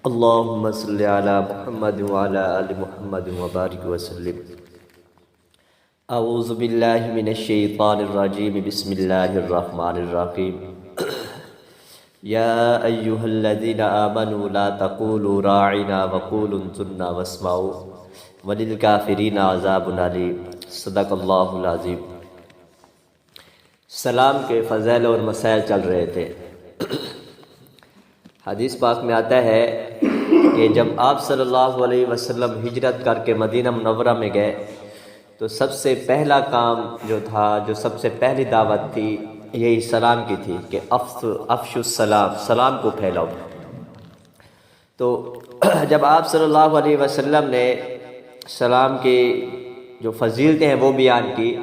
اللهم صل علی محمد وعلی آل محمد وبارک وسلم۔ اعوذ باللہ من الشیطان الرجیم، بسم اللہ الرحمن الرحیم۔ یا ایہا الذین آمنوا لا تقولوا راعنا وقولوا انظرنا واسمعوا وللکافرین عذاب علیم۔ صدق اللہ العظیم۔ سلام کے فضائل اور مسائل چل رہے تھے۔ حدیث پاک میں آتا ہے کہ جب آپ صلی اللہ علیہ وسلم ہجرت کر کے مدینہ منورہ میں گئے تو سب سے پہلا کام جو تھا، جو سب سے پہلی دعوت تھی، یہی سلام کی تھی کہ افشوا السلام، سلام کو پھیلاؤ۔ تو جب آپ صلی اللہ علیہ وسلم نے سلام کی جو فضیلتیں ہیں وہ بیان کی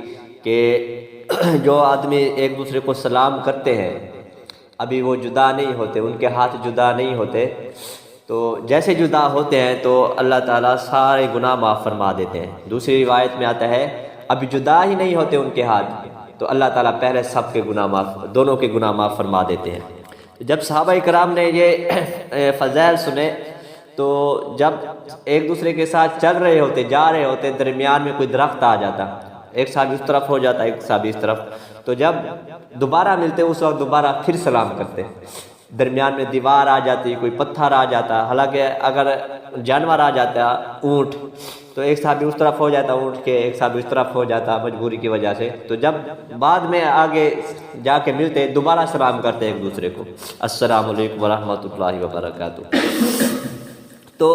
کہ جو آدمی ایک دوسرے کو سلام کرتے ہیں ابھی وہ جدا نہیں ہوتے، ان کے ہاتھ جدا نہیں ہوتے، تو جیسے جدا ہوتے ہیں تو اللہ تعالیٰ سارے گناہ معاف فرما دیتے ہیں۔ دوسری روایت میں آتا ہے ابھی جدا ہی نہیں ہوتے ان کے ہاتھ تو اللہ تعالیٰ پہلے سب کے گناہ معاف، دونوں کے گناہ معاف فرما دیتے ہیں۔ جب صحابہ کرام نے یہ فضائل سنے تو جب ایک دوسرے کے ساتھ چل رہے ہوتے، جا رہے ہوتے، درمیان میں کوئی درخت آ جاتا، ایک صحابی اس طرف ہو جاتا، ایک صحابی اس طرف، تو جب دوبارہ ملتے اس وقت دوبارہ پھر سلام کرتے۔ درمیان میں دیوار آ جاتی، کوئی پتھر آ جاتا، حالانکہ اگر جانور آ جاتا اونٹ تو ایک صحابی اس طرف ہو جاتا اونٹ کے، ایک صحابی اس طرف ہو جاتا مجبوری کی وجہ سے، تو جب بعد میں آگے جا کے ملتے دوبارہ سلام کرتے ایک دوسرے کو، السلام علیکم ورحمۃ اللہ وبرکاتہ۔ تو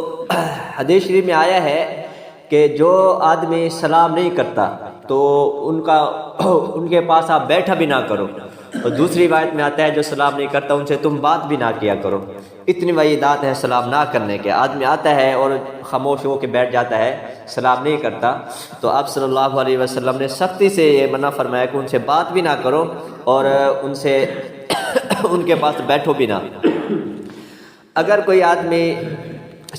حدیث شریف میں آیا ہے کہ جو آدمی سلام نہیں کرتا تو ان کے پاس آپ بیٹھا بھی نہ کرو، اور دوسری روایت میں آتا ہے جو سلام نہیں کرتا ان سے تم بات بھی نہ کیا کرو۔ اتنی وعیدات ہیں سلام نہ کرنے کے۔ آدمی آتا ہے اور خاموش ہو کے بیٹھ جاتا ہے، سلام نہیں کرتا، تو آپ صلی اللہ علیہ وسلم نے سختی سے یہ منع فرمایا کہ ان سے بات بھی نہ کرو اور ان سے ان کے پاس بیٹھو بھی نہ۔ اگر کوئی آدمی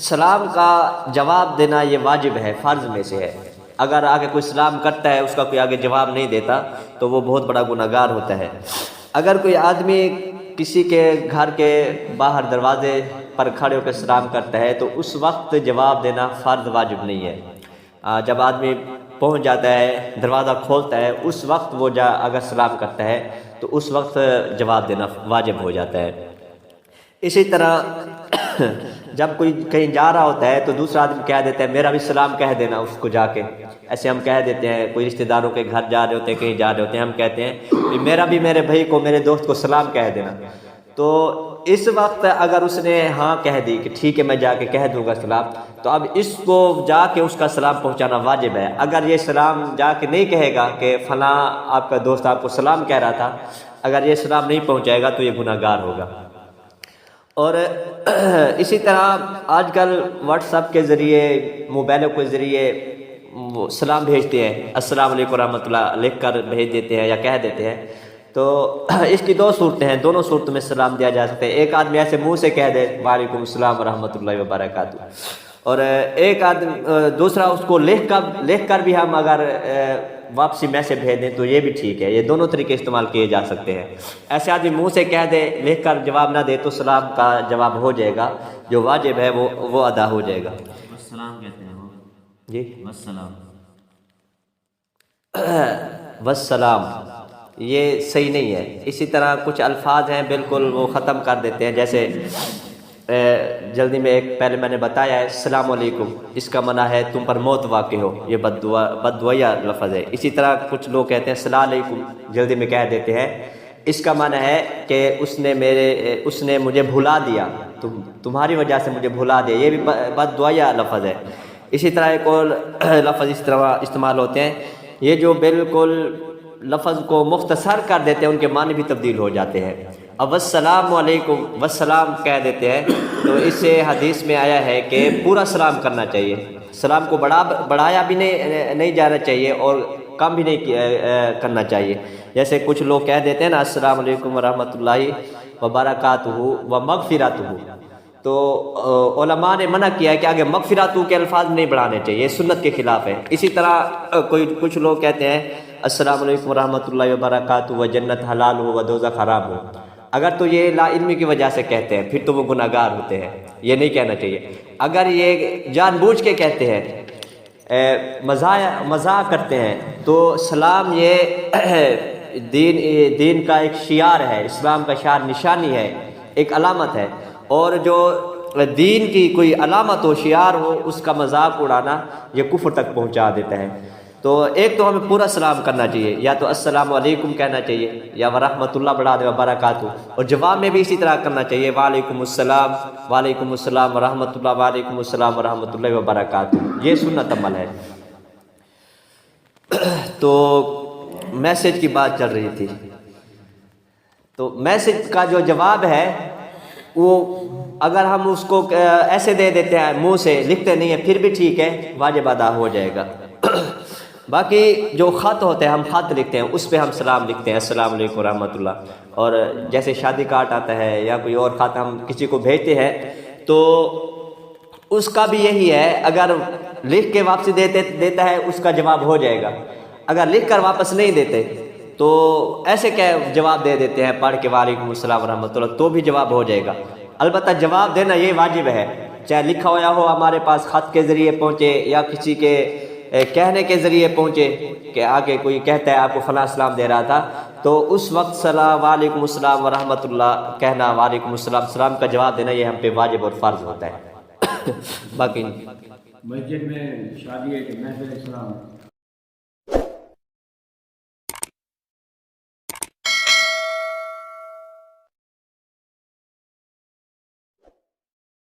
سلام کا جواب دینا یہ واجب ہے، فرض میں سے ہے، اگر آگے کوئی سلام کرتا ہے اس کا کوئی آگے جواب نہیں دیتا تو وہ بہت بڑا گناہگار ہوتا ہے۔ اگر کوئی آدمی کسی کے گھر کے باہر دروازے پر کھڑے ہو کے سلام کرتا ہے تو اس وقت جواب دینا فرض واجب نہیں ہے۔ جب آدمی پہنچ جاتا ہے، دروازہ کھولتا ہے، اس وقت وہ اگر سلام کرتا ہے تو اس وقت جواب دینا واجب ہو جاتا ہے۔ اسی طرح جب کوئی کہیں جا رہا ہوتا ہے تو دوسرا آدمی کہہ دیتا ہے میرا بھی سلام کہہ دینا اس کو جا کے، ایسے ہم کہہ دیتے ہیں، کوئی رشتہ داروں کے گھر جا رہے ہوتے ہیں، کہیں جا رہے ہوتے ہیں، ہم کہتے ہیں میرا بھی میرے بھائی کو، میرے دوست کو سلام کہہ دینا۔ تو اس وقت اگر اس نے ہاں کہہ دی کہ ٹھیک ہے میں جا کے کہہ دوں گا سلام، تو اب اس کو جا کے اس کا سلام پہنچانا واجب ہے۔ اگر یہ سلام جا کے نہیں کہے گا کہ فلاں آپ کا دوست آپ کو سلام کہہ رہا تھا، اگر یہ سلام نہیں پہنچائے گا تو یہ گناہ گار ہوگا۔ اور اسی طرح آج کل واٹس ایپ کے ذریعے، موبائلوں کے ذریعے وہ سلام بھیجتے ہیں، السلام علیکم ورحمۃ اللہ لکھ کر بھیج دیتے ہیں یا کہہ دیتے ہیں۔ تو اس کی دو صورتیں ہیں، دونوں صورتوں میں سلام دیا جا سکتا ہے۔ ایک آدمی ایسے منہ سے کہہ دے وعلیکم السلام ورحمۃ اللہ وبرکاتہ، اور ایک آدمی دوسرا اس کو لکھ کر بھی ہم اگر واپسی میسج بھیج دیں تو یہ بھی ٹھیک ہے۔ یہ دونوں طریقے استعمال کیے جا سکتے ہیں۔ ایسے آدمی منہ سے کہہ دے، لکھ کر جواب نہ دے تو سلام کا جواب ہو جائے گا، جو واجب ہے وہ ادا ہو جائے گا۔ والسلام کہتے ہیں وہ جی والسلام، والسلام یہ صحیح نہیں ہے۔ اسی طرح کچھ الفاظ ہیں بالکل وہ ختم کر دیتے ہیں، جیسے جلدی میں ایک پہلے میں نے بتایا ہے السلام علیکم، اس کا معنی ہے تم پر موت واقع ہو، یہ بد دعائیا لفظ ہے۔ اسی طرح کچھ لوگ کہتے ہیں السلام علیکم، جلدی میں کہہ دیتے ہیں، اس کا معنی ہے کہ اس نے مجھے بھلا دیا، تمہاری وجہ سے مجھے بھلا دیا، یہ بھی بد دعائیا لفظ ہے۔ اسی طرح ایک اور لفظ اس طرح استعمال ہوتے ہیں، یہ جو بالکل لفظ کو مختصر کر دیتے ہیں ان کے معنی بھی تبدیل ہو جاتے ہیں۔ اب السلام علیکم والسلام کہہ دیتے ہیں تو اس سے حدیث میں آیا ہے کہ پورا سلام کرنا چاہیے، سلام کو بڑھایا بھی نہیں جانا چاہیے اور کم بھی نہیں کرنا چاہیے۔ جیسے کچھ لوگ کہہ دیتے ہیں نا السلام علیکم ورحمۃ اللہ وبرکاتہ ومغفراتہ، تو علماء نے منع کیا ہے کہ آگے مغفراتہ کے الفاظ نہیں بڑھانے چاہیے، سنت کے خلاف ہے۔ اسی طرح کچھ لوگ کہتے ہیں السلام علیکم ورحمۃ اللہ وبرکاتہ و جنت حلال ہو و دوزخ حرام ہو، اگر تو یہ لا علمی کی وجہ سے کہتے ہیں پھر تو وہ گناہ گار ہوتے ہیں، یہ نہیں کہنا چاہیے۔ اگر یہ جان بوجھ کے کہتے ہیں، مزاح کرتے ہیں، تو سلام یہ دین کا ایک شعار ہے، اسلام کا شعار نشانی ہے، ایک علامت ہے، اور جو دین کی کوئی علامت ہو، شعار ہو، اس کا مذاق اڑانا یہ کفر تک پہنچا دیتا ہے۔ تو ایک تو ہمیں پورا سلام کرنا چاہیے، یا تو السلام علیکم کہنا چاہیے، یا ورحمۃ اللہ بڑھا دے وبرکاتہ، اور جواب میں بھی اسی طرح کرنا چاہیے، وعلیکم السلام، وعلیکم السلام ورحمۃ اللہ، وعلیکم السلام ورحمۃ اللہ وبرکاتہ، یہ سنت عمل ہے۔ تو میسج کی بات چل رہی تھی، تو میسج کا جو جواب ہے وہ اگر ہم اس کو ایسے دے دیتے ہیں، منہ سے لکھتے نہیں ہیں، پھر بھی ٹھیک ہے، واجب ادا ہو جائے گا۔ باقی جو خط ہوتے ہیں، ہم خط لکھتے ہیں، اس پہ ہم سلام لکھتے ہیں، السلام علیکم ورحمۃ اللہ۔ اور جیسے شادی کارڈ آتا ہے یا کوئی اور خط ہم کسی کو بھیجتے ہیں، تو اس کا بھی یہی ہے، اگر لکھ کے واپسی دیتا ہے اس کا جواب ہو جائے گا، اگر لکھ کر واپس نہیں دیتے تو ایسے کیا جواب دے دیتے ہیں پڑھ کے وعلیکم السلام ورحمۃ اللہ، تو بھی جواب ہو جائے گا۔ البتہ جواب دینا یہ واجب ہے، چاہے لکھا ہوا ہو ہمارے پاس، خط کے ذریعے پہنچے یا کسی کے کہنے کے ذریعے پہنچے، کہ آگے کوئی کہتا ہے آپ کو فلاں اسلام دے رہا تھا، تو اس وقت سلام وعلیکم السلام ورحمۃ اللہ کہنا، وعلیکم السلام سلام کا جواب دینا، یہ ہم پہ واجب اور فرض ہوتا ہے۔ باقی مسجد میں شادی ہے کہ محفل اسلام